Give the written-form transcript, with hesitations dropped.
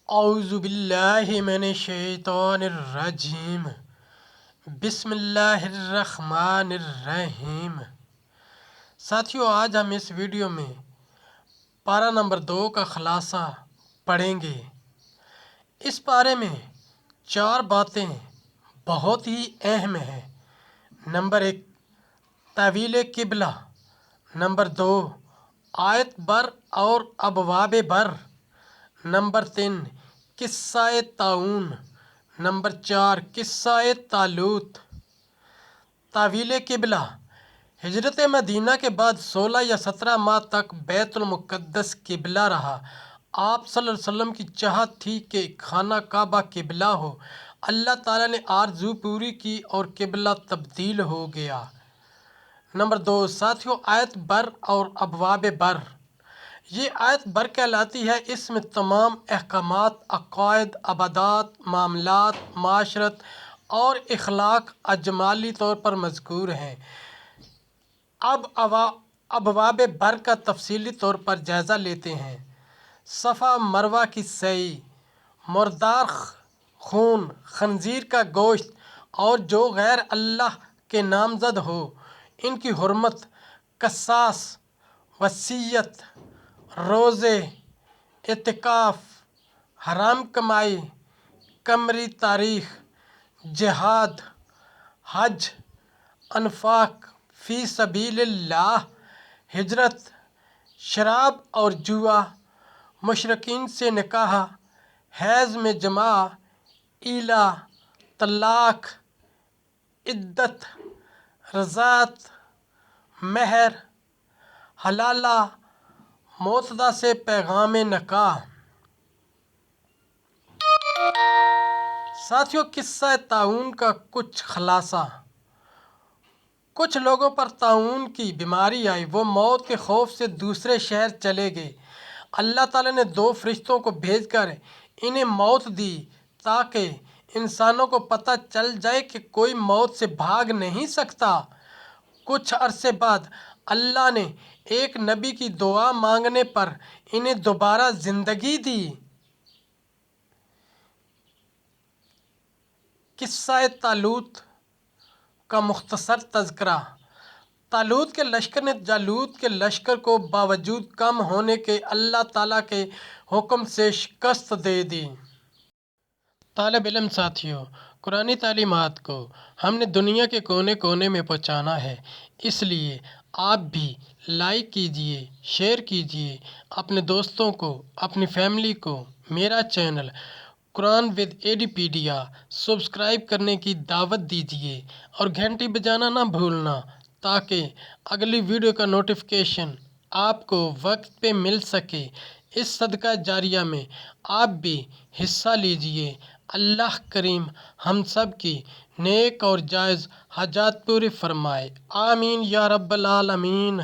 اعوذ باللہ من الشیطان الرجیم، بسم اللہ الرحمن الرحیم۔ ساتھیو، آج ہم اس ویڈیو میں پارہ نمبر 2 کا خلاصہ پڑھیں گے۔ اس پارے میں 4 باتیں بہت ہی اہم ہیں۔ نمبر 1، تاویل قبلہ۔ نمبر 2، آیت بر اور ابواب بر۔ نمبر 3، قصہ طاعون۔ نمبر 4، قصہ طالوت۔ تاویل قبلہ: ہجرت مدینہ کے بعد 16 یا 17 ماہ تک بیت المقدس قبلہ رہا۔ آپ صلی اللہ علیہ وسلم کی چاہت تھی کہ خانہ کعبہ قبلہ ہو۔ اللہ تعالیٰ نے آرزو پوری کی اور قبلہ تبدیل ہو گیا۔ نمبر 2، ساتھیو، آیت بر اور ابواب بر۔ یہ آیت بر کہلاتی ہے۔ اس میں تمام احکامات، عقائد، عبادات، معاملات، معاشرت اور اخلاق اجمالی طور پر مذکور ہیں۔ اب ابواب بر کا تفصیلی طور پر جائزہ لیتے ہیں۔ صفا مروہ کی سعی، مردار خون، خنزیر کا گوشت اور جو غیر اللہ کے نامزد ہو ان کی حرمت، قصاص، وصیت، روزے، اعتکاف، حرام کمائی، قمری تاریخ، جہاد، حج، انفاق فی سبیل اللہ، ہجرت، شراب اور جوا، مشرکین سے نکاح، حیض میں جماع، ایلا، طلاق، عدت، رضاعت، مہر، حلالہ، معتدہ سے پیغام نکاح۔ ساتھیو، قصہ طاعون کا کچھ خلاصہ۔ کچھ لوگوں پر طاعون کی بیماری آئی، وہ موت کے خوف سے دوسرے شہر چلے گئے۔ اللہ تعالیٰ نے 2 فرشتوں کو بھیج کر انہیں موت دی تاکہ انسانوں کو پتہ چل جائے کہ کوئی موت سے بھاگ نہیں سکتا۔ کچھ عرصے بعد اللہ نے ایک نبی کی دعا مانگنے پر انہیں دوبارہ زندگی دی۔ قصہ طالوت کا مختصر تذکرہ۔ طالوت کے لشکر نے جالوت کے لشکر کو باوجود کم ہونے کے اللہ تعالیٰ کے حکم سے شکست دے دی۔ طالب علم ساتھیوں، قرآنی تعلیمات کو ہم نے دنیا کے کونے کونے میں پہنچانا ہے، اس لیے آپ بھی لائک کیجئے، شیئر کیجئے، اپنے دوستوں کو، اپنی فیملی کو میرا چینل قرآن ود ایڈیپیڈیا سبسکرائب کرنے کی دعوت دیجئے اور گھنٹی بجانا نہ بھولنا تاکہ اگلی ویڈیو کا نوٹیفیکیشن آپ کو وقت پہ مل سکے۔ اس صدقہ جاریہ میں آپ بھی حصہ لیجئے۔ اللہ کریم ہم سب کی نیک اور جائز حاجات پوری فرمائے۔ آمین یا رب العالمین۔